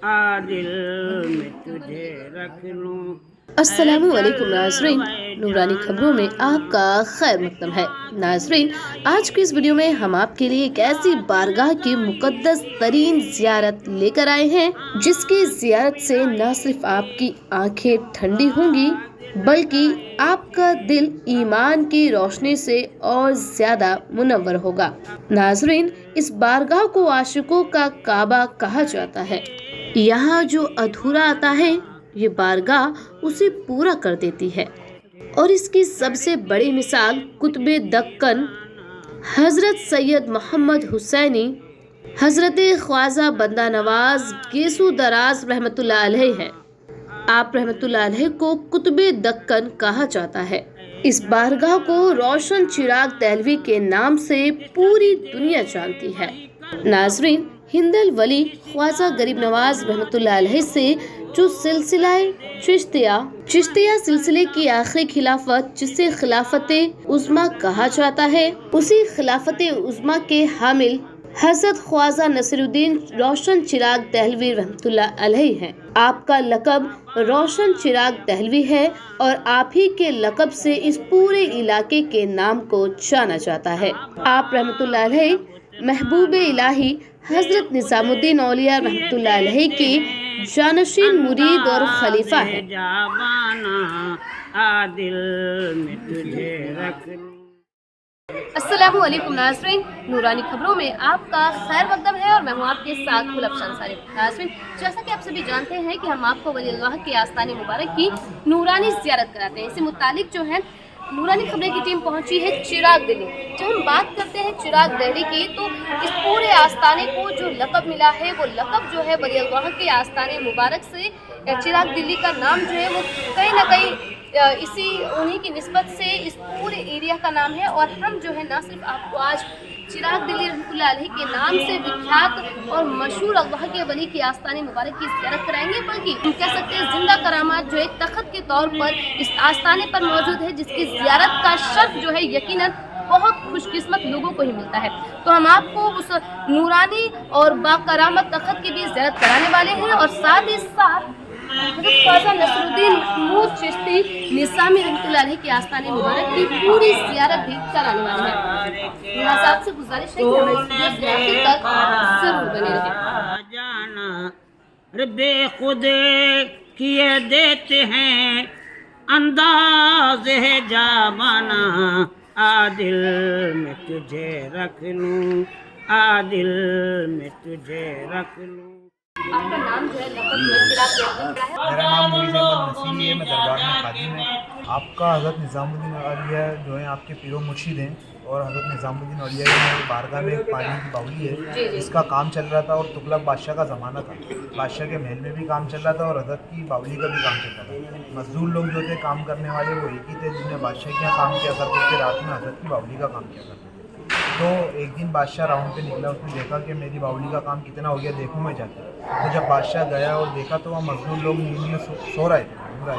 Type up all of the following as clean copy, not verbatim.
आदिल में तुझे रख लूं। अस्सलामुअलैकुम नाजरीन, नूरानी खबरों में आपका खैर मकदम है। नाजरीन, आज की इस वीडियो में हम आपके लिए एक ऐसी बारगाह की मुकद्दस तरीन जियारत लेकर आए हैं जिसकी जियारत से न सिर्फ आपकी आंखें ठंडी होंगी बल्कि आपका दिल ईमान की रोशनी से और ज्यादा मुनव्वर होगा। नाजरीन, इस बारगाह को आशिकों का काबा कहा जाता है। यहाँ जो अधूरा आता है ये बारगाह उसे पूरा कर देती है और इसकी सबसे बड़ी मिसाल कुतुबे दक्कन हजरत सैयद मोहम्मद हुसैनी हजरत ख्वाजा बंदा नवाज गेसू दराज रहमतुल्लाह अलैह है। आप रहमतुल्लाह अलैह को कुतुबे दक्कन कहा जाता है। इस बारगाह को रोशन चिराग दहलवी के नाम से पूरी दुनिया जानती है। नाजरीन, हिंदल वली ख्वाजा गरीब नवाज रहमतुल्लाह अलैह से जो सिलसिलाए चिश्तिया सिलसिले की आखिरी खिलाफत जिसे खिलाफत उज़्मा कहा जाता है, उसी खिलाफत उज़्मा के हामिल हजरत ख्वाजा नसीरुद्दीन रोशन चिराग दहलवी रहमतुल्लाह अलैह हैं। आपका लक़ब रोशन चिराग दहलवी है और आप ही के लक़ब से इस पूरे इलाके के नाम को जाना जाता है। आप रहमतुल्लाह अलैह महबूब इलाही हजरत निजामुद्दीन औलिया रहमतुल्लाह अलैह के जानशीन मुरीद और खलीफा है। अस्सलामु अलैकुम नाज़रीन, नूरानी खबरों में आपका खैर मकदम है और मैं हूँ आपके साथ गुलफशान अंसारी। नाज़रीन, जैसा कि आप सभी जानते हैं कि हम आपको वलीअल्लाह के आस्ताने मुबारक की नूरानी ज़ियारत कराते हैं। इसी मुतालिक जो है नूरानी खबरें की टीम पहुंची है चिराग दिल्ली। जब हम बात करते हैं चिराग दिल्ली की तो इस पूरे आस्ताने को जो लक़ब मिला है वो लक़ब जो है वलीअल्लाह के आस्ताने मुबारक से चिराग दिल्ली का नाम जो है वो कहीं ना कहीं इसी उन्हीं की निस्बत से इस पूरे एरिया का नाम है। और हम जो है ना सिर्फ आपको आज चिराग दिल्ली रहमतुल्लाह अलैह के नाम से विख्यात और मशहूर अल्लाह के वली की आस्ताने मुबारक की ज़ियारत कराएंगे, बल्कि हम कह सकते हैं जिंदा करामात जो एक तख़त के तौर पर इस आस्ताने पर मौजूद है, जिसकी ज़ियारत का शर्फ जो है यकीनन बहुत खुशकिस्मत लोगों को ही मिलता है। तो हम आपको उस नूरानी और बाकरामत तख़त की भी ज़ियारत कराने वाले हैं और साथ ही साथ हज़रत ख्वाजा नसीरुद्दीन महमूद चिश्ती निज़ामी रहमतुल्लाह अलैह के आस्ताने मुबारक की पूरी ज़ियारत भी कराने वाले हैं। लिहाजा आपसे गुजारिश है कि हमें इस वीडियो से आखिर तक जरूर बने रहें। बेखुद किए देते हैं अंदाज है जामाना, आदिल में तुझे रख लूं, आदिल में तुझे रख लूं। आपका नाम जो है लक़ब जो है चिराग दहलवी है। मेरा नाम मुईज़ अहमद नसीमी है, मैं दरबार में खादिम है। आपका हज़रत निज़ामुद्दीन औलिया जो है आपके पीरो मुर्शिद हैं और हज़रत निज़ामुद्दीन औलिया की बारगाह में एक पानी की बावली है, इसका काम चल रहा था और तुगलक बादशाह का ज़माना था। बादशाह के महल में भी काम चल रहा था और हज़रत की बावली का भी काम चल रहा था। मजदूर लोग जो थे काम करने वाले वो एक ही थे जिन्होंने बादशाह के यहाँ काम किया करते थे, रात में हज़रत की बावली का काम किया करते थे। तो एक दिन बादशाह राउंड पे निकला, उसने देखा कि मेरी बावली का काम कितना हो गया, देखूँ मैं जाकर। तो जब बादशाह गया और देखा तो वहाँ मजदूर लोग नींद में सो रहे थे, तो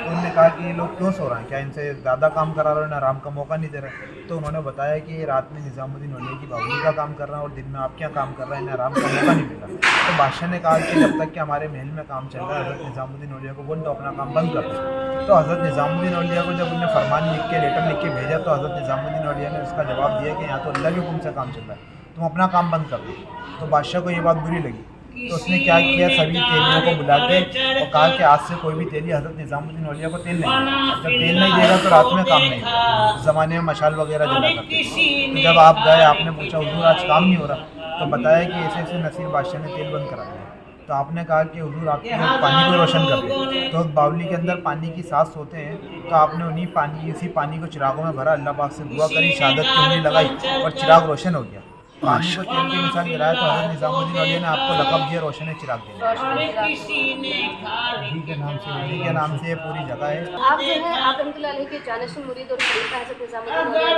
उन्होंने कहा कि ये लोग क्यों सो रहे हैं, क्या इनसे ज़्यादा काम करा रहे हैं, आराम का मौका नहीं दे रहे। तो उन्होंने बताया कि ये रात में निज़ामुद्दीन औलिया की बावली का काम कर रहा है और दिन में आपके यहाँ काम कर रहा है, इन्हें आराम का मौका नहीं मिला। तो बादशाह ने कहा कि जब तक कि हमारे महल में काम चल रहा है हज़रत निज़ामुद्दीन औलिया को बोल तो अपना काम बंद कर दो। तो हज़रत निज़ामुद्दीन औलिया को जब उन्हें फरमान लिख के लेटर लिख के भेजा तो हज़रत निज़ामुद्दीन औलिया ने उसका जवाब दिया कि यहाँ तो अल्लाह के हुक्म से काम चल रहा है, तुम अपना काम बंद कर दो। तो बादशाह को ये बात बुरी लगी, तो उसने क्या किया, सभी तेलियों को बुला के और कहा कि आज से कोई भी तेली हज़रत निज़ामुद्दीन औलिया को तेल नहीं देगा। जब तेल नहीं देगा तो रात में काम नहीं होगा। उस ज़माने में मशाल वगैरह जला करते थे। तो जब आप गए, आपने पूछा हुजूर आज काम नहीं हो रहा, तो बताया कि ऐसे ऐसे नसीर बादशाह ने तेल बंद करा दिया। तो आपने कहा कि हुजूर आपके पानी को रोशन कर दे। तो बावली के अंदर पानी की सांस होते हैं, तो आपने इसी पानी को चिरागों में भरा, अल्लाह पाक से दुआ करी, शहादत की उंगली लगाई और चिराग रोशन हो गया। पानी को तेल के मिसाल गिराया तो हज़रत निज़ामुद्दीन औलिया ने आपको लक़ब दिया रोशन चिराग दिया। के नाम से ये पूरी जगह है। आप जो है आप रहमतुल्लाह अलैह के जानशीन मुरीद और खलीफा हज़रत निज़ामुद्दीन औलिया।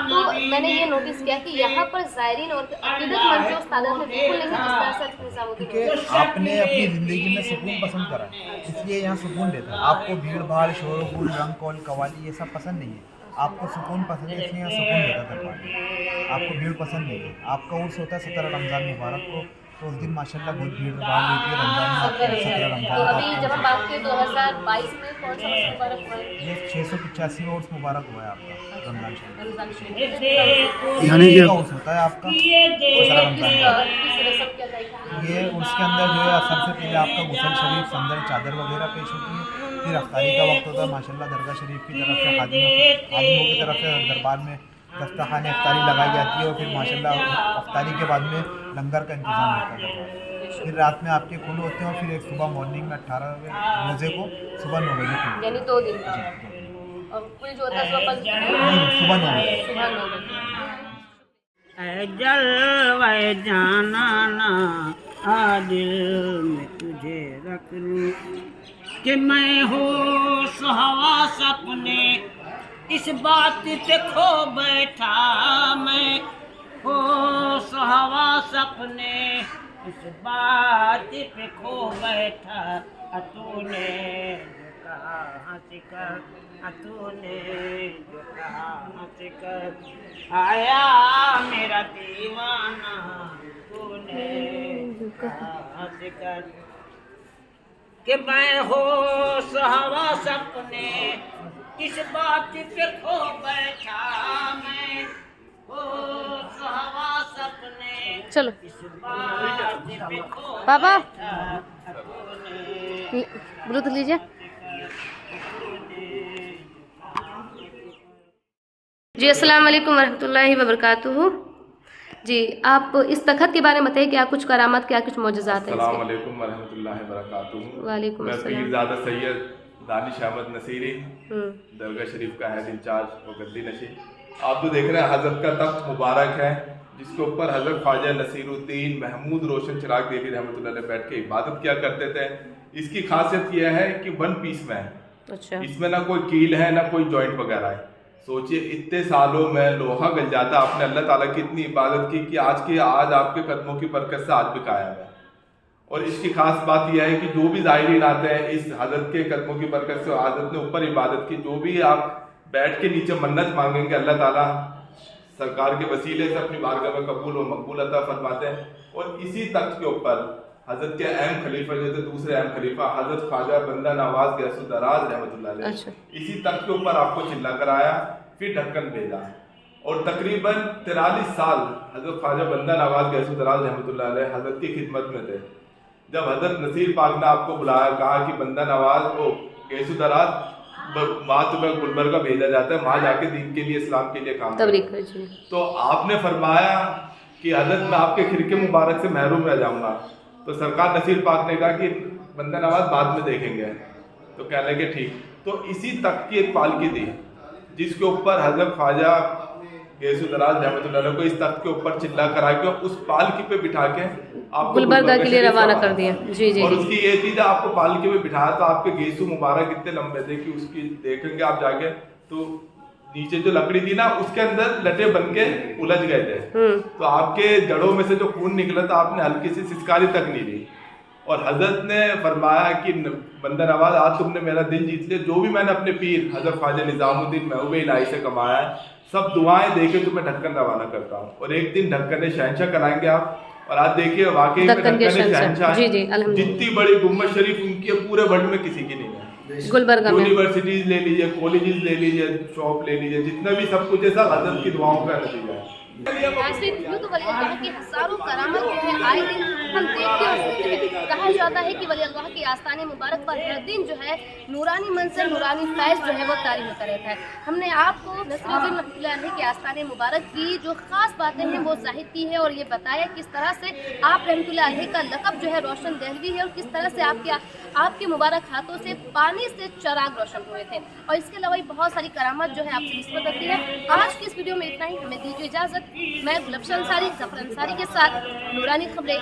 तो मैंने ये नोटिस किया कि यहाँ पर ज़ायरीन और अक़ीदतमंद जो उस्ताद में बिल्कुल नहीं जिस तरह से निज़ामुद्दीन, क्योंकि आपने अपनी ज़िंदगी में सुकून पसंद करा है, इसलिए यहाँ सुकून देता है। आपको भीड़ भाड़, शोर गुल, रंग कौल, कवाली ये सब पसंद नहीं है, आपको सुकून पसंद है, इसलिए यहाँ सुकून देता था। आपको भीड़ पसंद नहीं है। आपका उर्स होता है 17 रमज़ान मुबारक को, तो उस दिन माशाल्लाह बहुत भीड़ भाड़ रहती है रमज़ान में, 17 तो रमज़ान अभी जब हम आपके 2022 में कौन सा उर्स मुबारक हुआ है? ये 685 उर्स मुबारक हुआ है आपका रमज़ान शरीफ। रमज़ान शरीफ। यानी कि उर्स होता है आपका 17 रमज़ान का। किस रस्म क्या जाएगी? ये उसके अंदर जो है सबसे पहले आपका गुसल शरीफ, संदल, चादर वगैरह पेश होती है। फिर अफ्तारी का वक्त होता है माशाल्लाह, दरगाह शरीफ की तरफ से खादिमों की तरफ से दरबार में दस्तरखाने अफ्तारी लगाई जाती है और फिर माशाल्लाह अफ्तारी के बाद में लंगर का इंतज़ाम होता है दरबार। फिर रात में आपके खुले होते हैं और फिर एक सुबह मॉर्निंग में 18वें रोज़े को सुबह 9 बजे खुले, यानी 2 दिन का। और कुल जो होता है सुबह 9 बजे। सुबह 9 बजे। ऐ जलवे जाना आ दिल में तुझे रख लूं कि मैं होश हवास अपने इस बात पे खो बैठा, मैं होश हवास अपने इस बात पे खो बैठा। तूने जो कहा हंस कर, तूने जो कहा हंस कर, आया मेरा दीवाना, तूने जो कहा हंस कर कि मैं होश हवास अपने इस बात पे खो बैठा, मैं होश हवास अपने चलो इस बात पे खो पापा बैठा। तूने ब्लूटूथ लीजिए। जी अस्सलाम वालेकुम वरहमतुल्लाहि वबरकातुहू। जी आप इस तखत के बारे में बताइए, क्या कुछ करामात, क्या कुछ मौजज़ात है? अस्सलाम वालेकुम वरहमतुल्लाहि वबरकातुहू। वालेकुम मैं अस्सलाम। पीरज़ादा सैयद दानिश अहमद नसीरी, दरगाह शरीफ का हेड इंचार्ज और गद्दी नशी। आप तो देख रहे हैं हज़रत का तख्त मुबारक है, जिसके ऊपर हज़रत ख्वाजा नसीरुद्दीन महमूद रोशन चिराग देवी रहमतुल्लाह अलैह बैठ के इबादत किया करते थे। इसकी खासियत यह है कि 1 पीस में है। अच्छा। इसमें ना कोई कील है ना कोई जॉइंट वगैरह है। सोचिए इतने सालों में लोहा गल जाता, आपने अल्लाह ताला की इतनी इबादत की कि आज आपके कदमों की बरकत से आज भी कायम है। और इसकी खास बात यह है कि जो भी ज़ायरीन आते हैं इस हज़रत के कदमों की बरकत से, हज़रत ने ऊपर इबादत की, जो भी आप बैठ के नीचे मन्नत मांगेंगे अल्लाह ताला सरकार के वसीले से अपनी बारगाह में कबूल व मकबूल अता फरमाते हैं। और इसी तख्त के ऊपर हज़रत के अहम खलीफा जो थे, दूसरे अहम खलीफा हज़रत ख्वाजा बंदा नवाज गैसुद दराज रहमतुल्लाह अलैह, अच्छा। इसी तख्त के ऊपर आपको चिल्ला कराया, फिर ढक्कन भेजा। और तकरीबन 43 साल हज़रत ख्वाजा बंदा नवाज गैसुद दराज रहमतुल्लाह अलैह हज़रत की खिदमत में थे। जब हज़रत नसीर पाक ने आपको बुलाया, कहा कि बंदा नवाज को गैसुद दराज वहाँ तुम्हें गुलबर्गा भेजा जाता है, वहाँ जाके दीन के लिए, इस्लाम के लिए काम करो। तो आपने फरमाया कि हज़रत मैं आपके खिरके मुबारक से महरूम रह जाऊँगा। तो सरकार नसीर पाक ने कहा कि बंदा नवाज बाद में देखेंगे। तो कहने लगे ठीक। तो इसी तक की एक पालकी थी जिसके ऊपर हज़रत ख्वाजा गैसुद दराज रहमतुल्लाह अलैह को इस तख्त के ऊपर चिल्ला करा के उस पालकी पे बिठा के आपको गुलबर्गा के लिए रवाना कर दिया। जी जी। और उसकी ये चीज़ आपको पालकी पे बिठाया तो आपके गेसू मुबारक इतने लंबे थे कि उसकी देखेंगे आप जाके तो नीचे जो लकड़ी थी ना उसके अंदर लटे बन के उलझ गए थे। तो आपके जड़ों में से जो खून निकला था आपने हल्की सी सिसकारी तक नहीं ली। और हजरत ने फरमाया कि बंदा नवाज आज तुमने मेरा दिल जीत लिया, जो भी मैंने अपने पीर हजरत ख्वाजा निज़ामुद्दीन महबूब इलाही से कमाया है सब दुआएं देके तुम्हें ढक्कन रवाना करता हूँ। और एक दिन ढक्कन शहनशाह कराएंगे आप। और आज देखिए वाकई में ढक्कन शहनशाह जितनी बड़ी गुम्बद शरीफ उनकी पूरे वर्ल्ड में किसी की नहीं है। गुलबर्गा में यूनिवर्सिटीज ले लीजिए, कॉलेजेस ले लीजिए, शॉप ले लीजिए, जितना भी सब कुछ है सब हजरत की दुआओं का नतीजा है। यूँ तो वली अल्लाह की हज़ारों करामत जो है आए दिन हम देखते और सुनते हैं। कहा जाता है कि वली अल्लाह की आस्ताने मुबारक पर हर दिन जो है नूरानी मंजर, नूरानी फैज़ जो है वो तारी होता रहता है। हमने आपको नसीरुद्दीन रहमतुल्लाह अलैह की आस्ताने मुबारक की जो ख़ास बातें हैं वो ज़ाहिर की है और ये बताया किस तरह से आप रहमतुल्लाह अलैह का लक़ब जो है रोशन दहलवी है और किस तरह से आपके मुबारक हाथों से पानी से चिराग रोशन हुए थे। और इसके अलावा बहुत सारी करामत जो है आपसे निस्बत होती है। आज की इस वीडियो में इतना ही, हमें दीजिए इजाज़त। मैं गुलबशन अंसारी, ज़फ़र अंसारी के साथ नूरानी खबरें।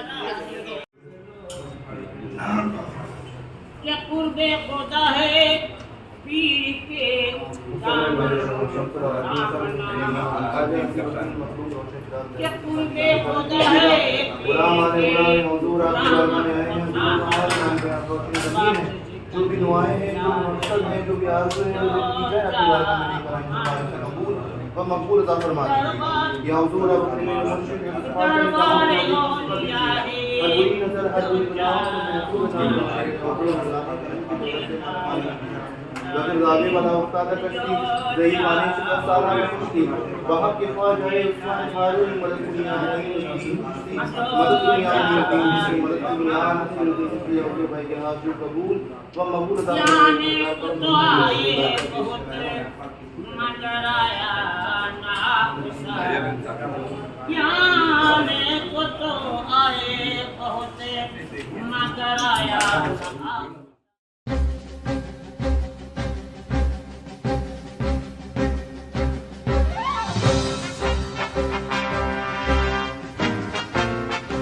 क्या कुर्बे खुदा है पीर के क्या कुर्बे खुदा है जो भी दुआएं हैं, जो मकसद है, जो भी आरज़ू है, वो मकबूल अता फरमा दीजिए। या हुज़ूर अपने मुर्शिद बुरी नजर हर बुरी गुनाहों से महफूज हमारे कब्रों में अल्लाह की वक़्त ज़ालिम वाला उस्ताद कश्ती ज़ही पानी से सारा कुश्ती वहाँ के ख्वाजा उस्मान फारूक मदद दुनिया मदद दुनिया मदद दुनिया के भाई के हाजिर कबूल व मकबूल को तो आए बहुत मगर आया